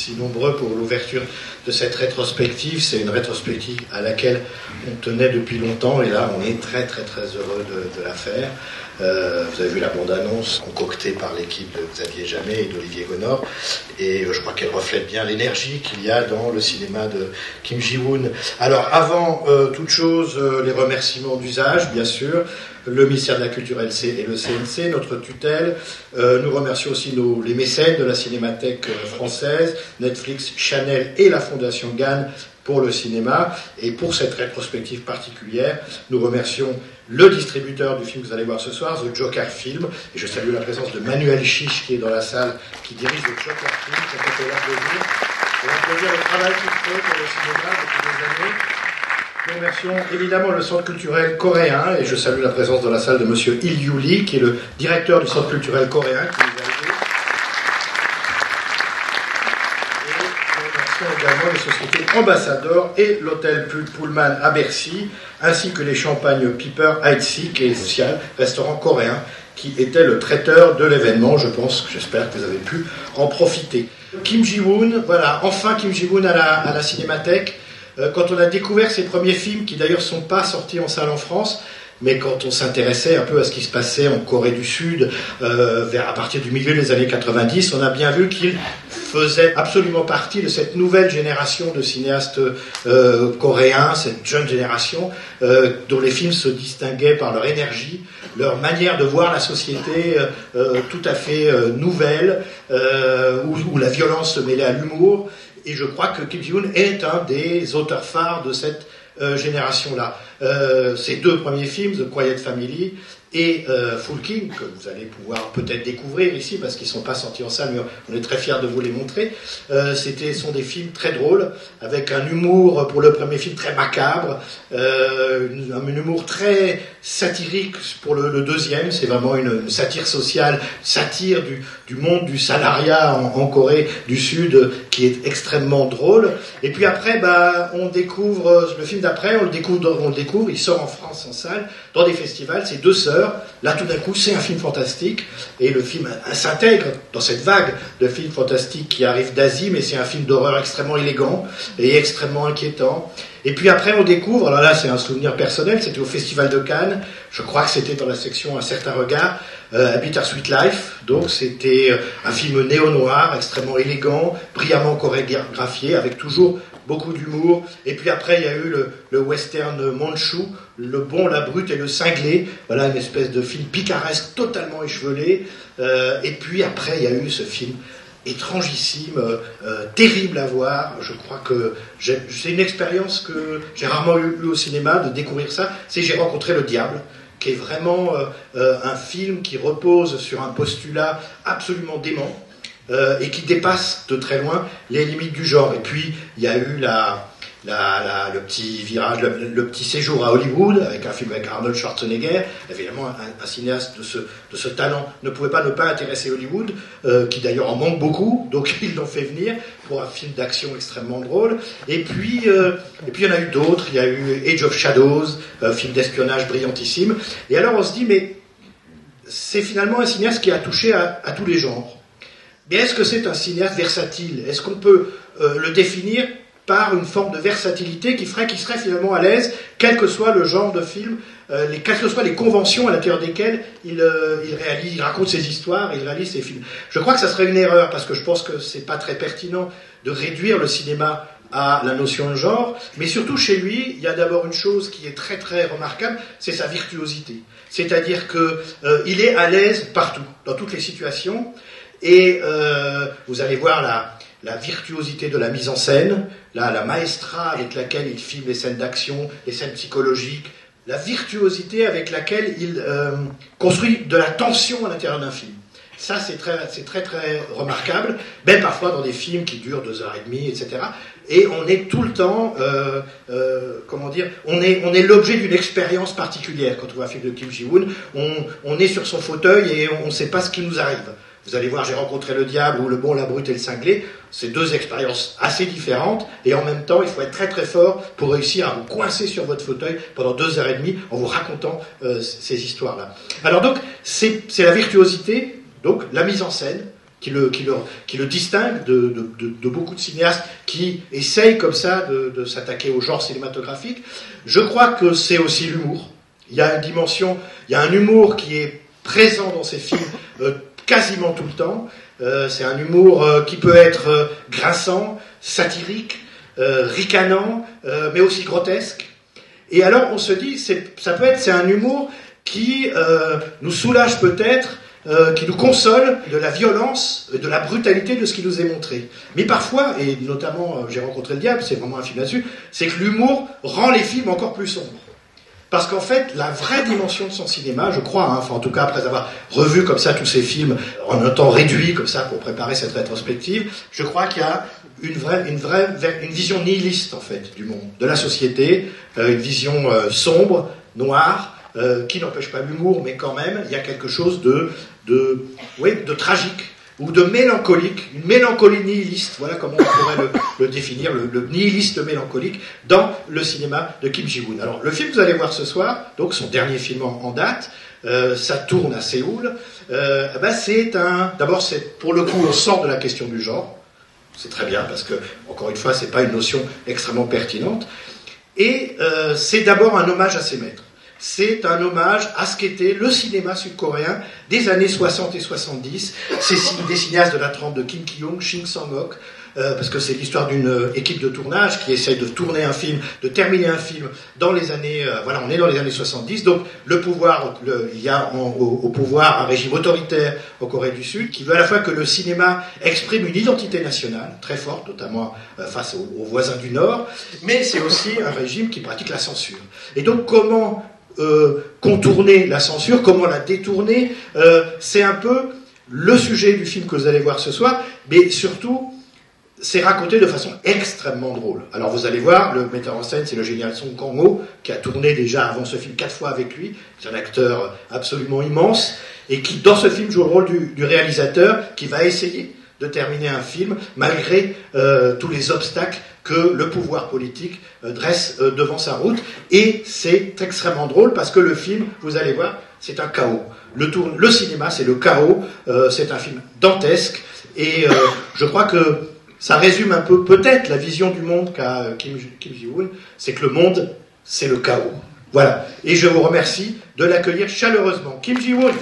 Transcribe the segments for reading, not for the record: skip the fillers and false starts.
si nombreux pour l'ouverture de cette rétrospective. C'est une rétrospective à laquelle on tenait depuis longtemps et là on est très très très heureux de la faire. Vous avez vu la bande-annonce concoctée par l'équipe de Xavier Jamet et d'Olivier Gonor et je crois qu'elle reflète bien l'énergie qu'il y a dans le cinéma de Kim Ji-woon. Alors avant toute chose, les remerciements d'usage bien sûr, le ministère de la Culture et le CNC, notre tutelle. Nous remercions aussi les mécènes de la Cinémathèque française, Netflix, Chanel et la Fondation Gann pour le cinéma. Et pour cette rétrospective particulière, nous remercions le distributeur du film que vous allez voir ce soir, The Joker Film. Et je salue la présence de Manuel Chiche qui est dans la salle, qui dirige The Joker Film. Ça fait l'applaudir. Et l'applaudir le travail qu'il fait pour le cinéma depuis des années. Nous remercions évidemment le Centre culturel coréen et je salue la présence dans la salle de monsieur Il Lee, qui est le directeur du Centre culturel coréen qui nous a aidés. Et nous remercions également les sociétés Ambassador et l'hôtel Pullman à Bercy, ainsi que les champagnes Piper Heidsieck et Social, restaurant coréen, qui était le traiteur de l'événement. J'espère que vous avez pu en profiter. Kim Ji-woon, voilà, enfin Kim Ji-woon à la Cinémathèque. Quand on a découvert ces premiers films, qui d'ailleurs ne sont pas sortis en salle en France, mais quand on s'intéressait un peu à ce qui se passait en Corée du Sud, à partir du milieu des années 90, on a bien vu qu'il faisait absolument partie de cette nouvelle génération de cinéastes coréens, cette jeune génération, dont les films se distinguaient par leur énergie, leur manière de voir la société tout à fait nouvelle, où la violence se mêlait à l'humour. Et je crois que Kim Ji-woon est un des auteurs phares de cette génération-là. Ses deux premiers films, The Quiet Family et Full King, que vous allez pouvoir peut-être découvrir ici, parce qu'ils ne sont pas sortis en salle, mais on est très fiers de vous les montrer. Sont des films très drôles, avec un humour, pour le premier film, très macabre, un humour très satirique pour le deuxième. C'est vraiment une satire sociale, satire du monde du salariat en Corée du Sud, qui est extrêmement drôle. Et puis après, on découvre le film d'après, on le découvre, il sort en France en salle, dans des festivals, c'est Deux sœurs. Là, tout d'un coup, c'est un film fantastique, et le film s'intègre dans cette vague de films fantastiques qui arrivent d'Asie, mais c'est un film d'horreur extrêmement élégant et extrêmement inquiétant. Et puis après, on découvre, alors là, c'est un souvenir personnel, c'était au Festival de Cannes, je crois que c'était dans la section Un certain regard, A Bittersweet Life, donc c'était un film néo-noir, extrêmement élégant, brillamment chorégraphié, avec toujours beaucoup d'humour. Et puis après, il y a eu le western Manchu, Le bon, la brute et le cinglé. Voilà, une espèce de film picaresque, totalement échevelé. Et puis après, il y a eu ce film étrangissime, terrible à voir. Je crois que c'est une expérience que j'ai rarement eue au cinéma, de découvrir ça. C'est J'ai rencontré le diable, qui est vraiment un film qui repose sur un postulat absolument dément. Et qui dépasse de très loin les limites du genre. Et puis, il y a eu le petit virage, le petit séjour à Hollywood, avec un film avec Arnold Schwarzenegger. Évidemment, un cinéaste de ce talent ne pouvait pas ne pas intéresser Hollywood, qui d'ailleurs en manque beaucoup, donc ils l'ont fait venir pour un film d'action extrêmement drôle. Et puis il y en a eu d'autres. Il y a eu Age of Shadows, film d'espionnage brillantissime. Et alors on se dit, mais c'est finalement un cinéaste qui a touché à tous les genres. Mais est-ce que c'est un cinéaste versatile? Est-ce qu'on peut le définir par une forme de versatilité qui serait finalement à l'aise, quel que soit le genre de film, quelles que soient les conventions à l'intérieur desquelles il raconte ses histoires, il réalise ses films? Je crois que ça serait une erreur, parce que je pense que c'est pas très pertinent de réduire le cinéma à la notion de genre, mais surtout chez lui, il y a d'abord une chose qui est très très remarquable, c'est sa virtuosité. C'est-à-dire qu'il est à l'aise partout, dans toutes les situations. Et vous allez voir la virtuosité de la mise en scène, la maestra avec laquelle il filme les scènes d'action, les scènes psychologiques, la virtuosité avec laquelle il construit de la tension à l'intérieur d'un film. Ça, c'est très très remarquable, même parfois dans des films qui durent 2h30, etc. Et on est tout le temps, on est l'objet d'une expérience particulière quand on voit un film de Kim Ji-woon. On est sur son fauteuil et on ne sait pas ce qui nous arrive. Vous allez voir J'ai rencontré le diable ou Le bon, la brute et le cinglé. C'est deux expériences assez différentes et en même temps, il faut être très très fort pour réussir à vous coincer sur votre fauteuil pendant 2h30 en vous racontant ces histoires-là. Alors donc, c'est la virtuosité, donc la mise en scène, qui le distingue de beaucoup de cinéastes qui essayent comme ça de s'attaquer au genre cinématographique. Je crois que c'est aussi l'humour. Il y a une dimension, il y a un humour qui est présent dans ces films quasiment tout le temps. C'est un humour qui peut être grinçant, satirique, ricanant, mais aussi grotesque. Et alors on se dit, c'est un humour qui nous soulage peut-être, qui nous console de la violence, de la brutalité de ce qui nous est montré. Mais parfois, et notamment J'ai rencontré le diable, c'est vraiment un film là-dessus, c'est que l'humour rend les films encore plus sombres. Parce qu'en fait, la vraie dimension de son cinéma, je crois, enfin en tout cas après avoir revu comme ça tous ces films en un temps réduit comme ça pour préparer cette rétrospective, je crois qu'il y a une vision nihiliste en fait du monde, de la société, une vision sombre, noire, qui n'empêche pas l'humour, mais quand même il y a quelque chose de tragique ou de mélancolique, une mélancolie nihiliste, voilà comment on pourrait le définir, le nihiliste mélancolique, dans le cinéma de Kim Ji-woon. Alors, le film que vous allez voir ce soir, donc son dernier film en date, ça tourne à Séoul, d'abord, pour le coup, on sort de la question du genre, c'est très bien, parce que, encore une fois, c'est pas une notion extrêmement pertinente, et c'est d'abord un hommage à ses maîtres. C'est un hommage à ce qu'était le cinéma sud-coréen des années 60 et 70. C'est des cinéastes de la trempe de Kim Ki-young, Shin Sang-ok, parce que c'est l'histoire d'une équipe de tournage qui essaie de tourner un film, de terminer un film dans les années... on est dans les années 70, donc il y a au pouvoir un régime autoritaire en Corée du Sud qui veut à la fois que le cinéma exprime une identité nationale très forte, notamment face aux voisins du Nord, mais c'est aussi un régime qui pratique la censure. Et donc comment... contourner la censure, comment la détourner, c'est un peu le sujet du film que vous allez voir ce soir, mais surtout c'est raconté de façon extrêmement drôle. Alors vous allez voir, le metteur en scène c'est le génial Song Kang-ho, qui a tourné déjà avant ce film 4 fois avec lui, c'est un acteur absolument immense, et qui dans ce film joue le rôle du réalisateur qui va essayer de terminer un film malgré tous les obstacles que le pouvoir politique dresse devant sa route. Et c'est extrêmement drôle parce que le film, vous allez voir, c'est un chaos. Le cinéma, c'est le chaos. C'est un film dantesque. Et je crois que ça résume un peu, peut-être, la vision du monde qu'a Kim Ji-woon. C'est que le monde, c'est le chaos. Voilà. Et je vous remercie de l'accueillir chaleureusement. Kim Ji-woon.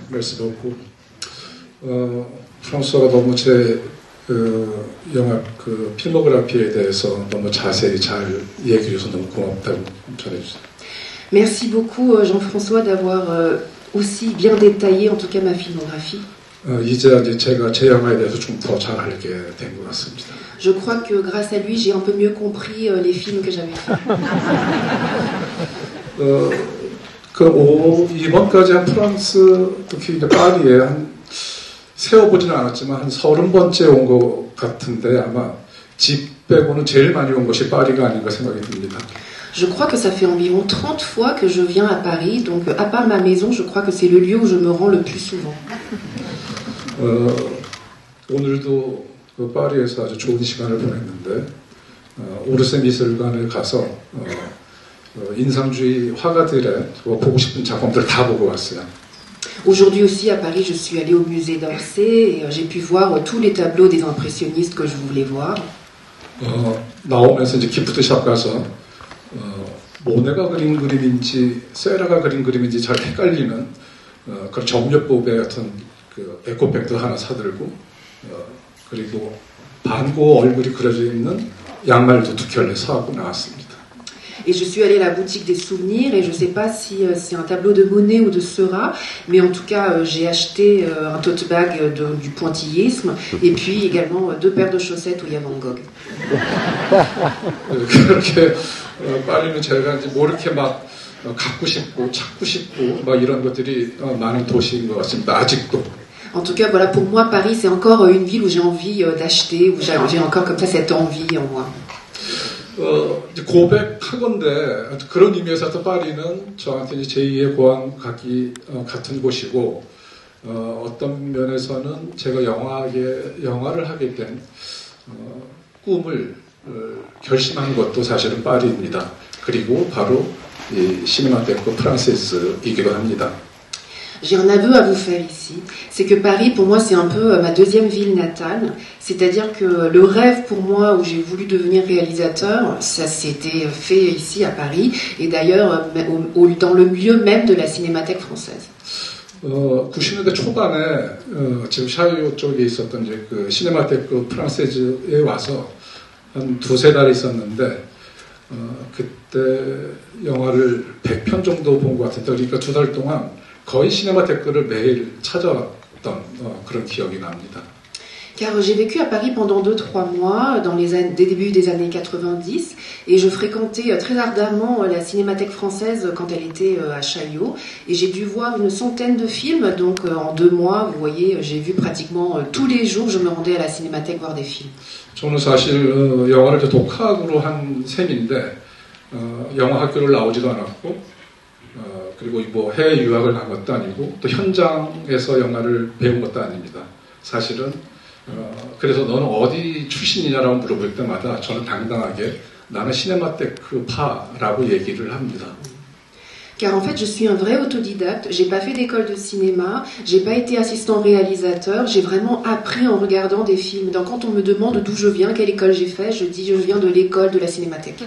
Merci beaucoup. 프랑스어가 너무 제 영화 필모그래피에 대해서 너무 자세히 잘 얘기해줘서 너무 고맙다고 전해주세요. Merci beaucoup Jean-François d'avoir aussi bien détaillé en tout cas ma filmographie. 이제 제가 제 영화에 대해서 좀 더 잘 알게 된 것 같습니다. Je crois que grâce à lui, j'ai un peu mieux compris les films que j'avais faits. 이번까지 한 프랑스, 특히 파리에 세어보지는 않았지만 한 30번째 온 것 같은데 아마 집 빼고는 제일 많이 온 것이 파리가 아닌가 생각이 듭니다. Je crois que ça fait environ 30 fois que je viens à Paris, donc à part ma maison, je crois que c'est le lieu où je me rends le plus souvent. 오늘도 파리에서 아주 좋은 시간을 보냈는데 오르세 미술관에 가서 인상주의 화가들의 보고 싶은 작품들 다 보고 왔어요. Aujourd'hui aussi à Paris, je suis allée au musée d'Orsay et j'ai pu voir tous les tableaux des impressionnistes que je voulais voir. 나오면서 이제 기프트샵 가서 모네가 그린 그림인지 세라가 그린 그림인지 잘 헷갈리는 그런 점력법의 어떤 그 에코백도 하나 사들고 그리고 반고 얼굴이 그려져 있는 양말도 2켤레 사고 나왔습니다. Et je suis allée à la boutique des souvenirs et je ne sais pas si c'est un tableau de Monet ou de Seurat, mais en tout cas j'ai acheté un tote bag du pointillisme et puis également 2 paires de chaussettes où il y a Van Gogh. 그렇게 파리는 제가 이제 뭐 이렇게 막 갖고 싶고 찾고 싶고 막 이런 것들이 많은 도시인 것 같습니다. 아직도. En tout cas, voilà, pour moi, Paris, c'est encore une ville où j'ai envie d'acheter, où j'ai encore comme ça cette envie en moi. 이제 고백하건대 그런 의미에서 또 파리는 저한테 이제 제2의 고향 같은 곳이고 어떤 면에서는 제가 영화를 하게 된 꿈을 결심한 것도 사실은 파리입니다. 그리고 바로 이 시네마테크 프랑세스이기도 합니다. J'ai un aveu à vous faire ici, c'est que Paris pour moi c'est un peu ma deuxième ville natale, c'est-à-dire que le rêve pour moi où j'ai voulu devenir réalisateur, ça s'était fait ici à Paris et d'ailleurs dans le lieu même de la Cinémathèque française. 90년대 초반에 지금 샤이오 쪽에 있었던 이제 그 시네마테크 프랑세즈에 와서 한 두세 달 있었는데 그때 영화를 100편 정도 본 것 같은데 그러니까 두 달 동안 거의 시네마테크를 매일 찾아왔던 그런 기억이 납니다. Car j'ai vécu à Paris pendant 2-3 mois, dans les débuts des années 90, et je fréquentais très ardemment la Cinémathèque française quand elle était à Chaillot, et j'ai dû voir une centaine de films, donc en 2 mois, vous voyez, j'ai vu pratiquement tous les jours, je me rendais à la Cinémathèque voir des films. 저는 사실 영화를 독학으로 한 셈인데 영화 학교를 나오지도 않았고 그리고 뭐 해외 유학을 간 것도 아니고 또 현장에서 영화를 배운 것도 아닙니다. 사실은 그래서 너는 어디 출신이냐라고 물어볼 때마다 저는 당당하게 나는 시네마테크파라고 얘기를 합니다. Car en fait, je suis un vrai autodidacte, j'ai pas fait d'école de cinéma, j'ai pas été assistant réalisateur, j'ai vraiment appris en regardant des films. Donc quand on me demande d'où je viens, quelle école j'ai fait, je dis je viens de l'école de la Cinémathèque.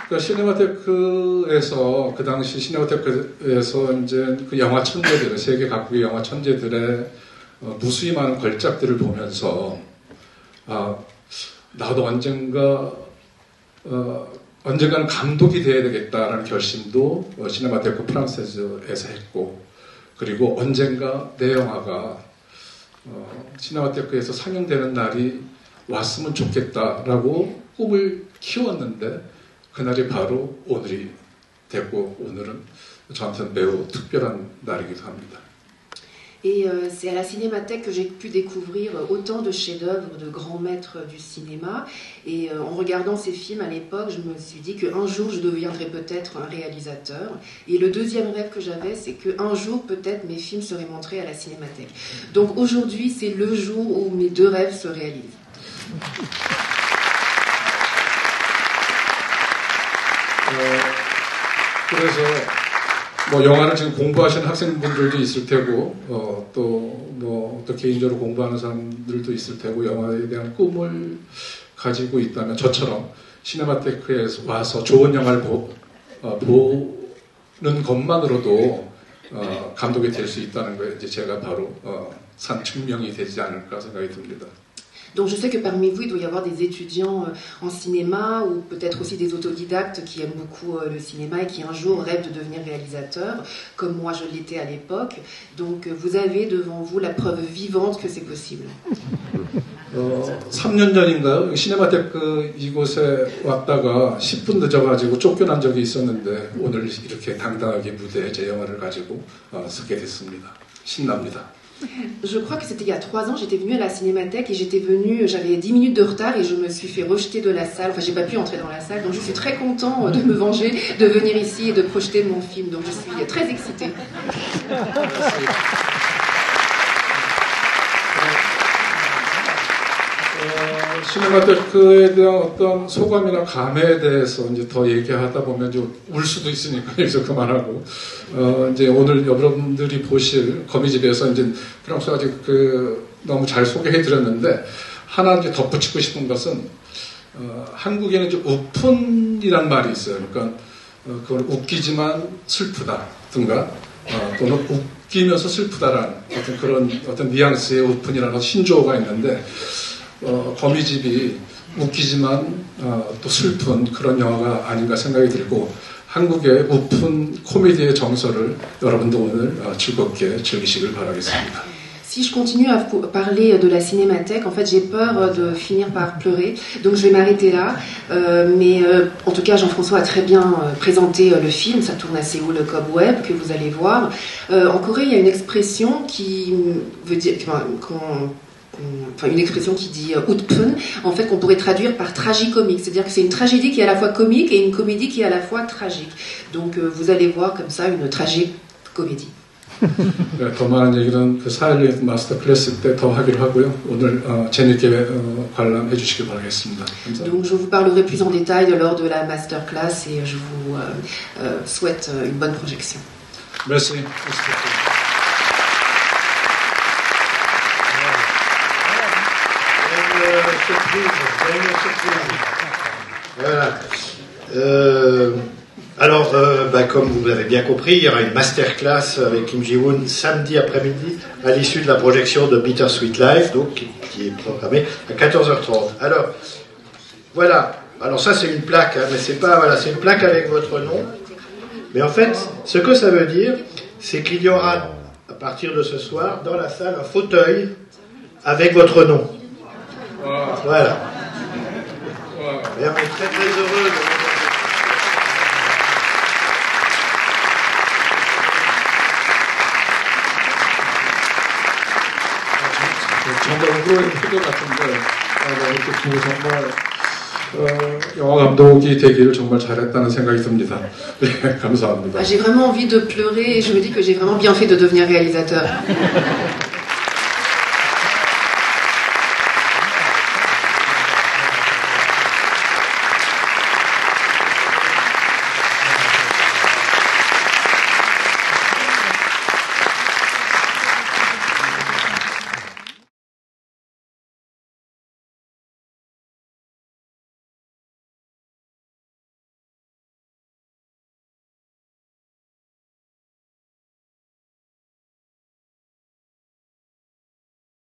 그 시네마테크에서 그 당시 시네마테크에서 이제 그 영화 천재들의 세계 각국의 영화 천재들의 무수히 많은 걸작들을 보면서 나도 언젠가는 감독이 돼야 되겠다라는 결심도 시네마테크 프랑세즈에서 했고 그리고 언젠가 내 영화가 시네마테크에서 상영되는 날이 왔으면 좋겠다라고 꿈을 키웠는데 그날이 바로 오늘이 됐고 오늘은 저한테는 매우 특별한 날이기도 합니다. Et c'est à la Cinémathèque que j'ai pu découvrir autant de chefs-d'œuvre de grands maîtres du cinéma. Et en regardant ces films à l'époque, je me suis dit qu'un jour je deviendrais peut-être un réalisateur. Et le deuxième rêve que j'avais, c'est qu'un jour peut-être mes films seraient montrés à la Cinémathèque. Donc aujourd'hui, c'est le jour où mes deux rêves se réalisent. 그래서 뭐 영화를 지금 공부하시는 학생분들도 있을 테고 또 개인적으로 공부하는 사람들도 있을 테고 영화에 대한 꿈을 가지고 있다면 저처럼 시네마테크에 와서 좋은 영화를 보는 것만으로도 감독이 될 수 있다는 거에 이제 제가 바로 산 증명이 되지 않을까 생각이 듭니다. Donc je sais que parmi vous, il doit y avoir des étudiants en cinéma ou peut-être aussi des autodidactes qui aiment beaucoup le cinéma et qui un jour rêvent de devenir réalisateurs, comme moi je l'étais à l'époque. Donc vous avez devant vous la preuve vivante que c'est possible. 3년 전인가요? 시네마테크 이곳에 왔다가 10분 늦어가지고 쫓겨난 적이 있었는데 오늘 이렇게 당당하게 무대에 제 영화를 가지고 서게 됐습니다. 신납니다. Je crois que c'était il y a 3 ans, j'étais venue à la Cinémathèque et j'avais 10 minutes de retard et je me suis fait rejeter de la salle, enfin j'ai pas pu entrer dans la salle, donc je suis très content de me venger, de venir ici et de projeter mon film, donc je suis très excitée. 시네마테크에 대한 어떤 소감이나 감에 대해서 이제 더 얘기하다 보면 이제 울 수도 있으니까 여기서 그만하고 이제 오늘 여러분들이 보실 거미집에서 이제 프랑스가 너무 잘 소개해드렸는데 하나 이제 덧붙이고 싶은 것은 한국에는 이제 우푼이란 말이 있어요. 그러니까 그건 웃기지만 슬프다든가 또는 웃기면서 슬프다라는 어떤 뉘앙스의 우푼이라는 신조어가 있는데. 거미집이 웃기지만 또 슬픈 그런 영화가 아닌가 생각이 들고 한국의 우픈 코미디의 정서를 여러분도 오늘 즐겁게 즐기시길 바라겠습니다. Si je continue à parler de la Cinémathèque, en fait, j'ai peur de finir par pleurer. Donc, je vais m'arrêter là. Mais en tout cas, Jean-François a très bien présenté le film. Ça tourne à Séoul, Cobweb, que vous allez voir. En Corée, il y a une expression qui veut dire... une expression qui dit utpun, en fait, qu'on pourrait traduire par tragicomique. C'est-à-dire que c'est une tragédie qui est à la fois comique et une comédie qui est à la fois tragique. Donc, vous allez voir comme ça une tragicomédie. 네, 더 많은 얘기는 그 4.16 마스터 클래스 때 더 하기로 하고요. 오늘 재밌게 관람해 주시기 바라겠습니다. 감사합니다. Donc je vous parlerai plus en détail lors de la masterclass et je vous souhaite une bonne projection. Merci. Voilà. Alors, comme vous l'avez bien compris, il y aura une masterclass avec Kim Ji-woon samedi après-midi à l'issue de la projection de Bittersweet Life, donc qui est programmée à 14h30. Alors, voilà. Alors ça, c'est une plaque, hein, mais c'est pas voilà, c'est une plaque avec votre nom. Mais en fait, ce que ça veut dire, c'est qu'il y aura à partir de ce soir dans la salle un fauteuil avec votre nom. Voilà. Et on est très très heureux de... 정말 울어있는 표정 같은데 이렇게 보고 정말 영화 감독이 되기를 정말 잘했다는 생각이 듭니다. 네, 감사합니다. J'ai vraiment envie de pleurer et je me dis que j'ai vraiment bien fait de devenir réalisateur.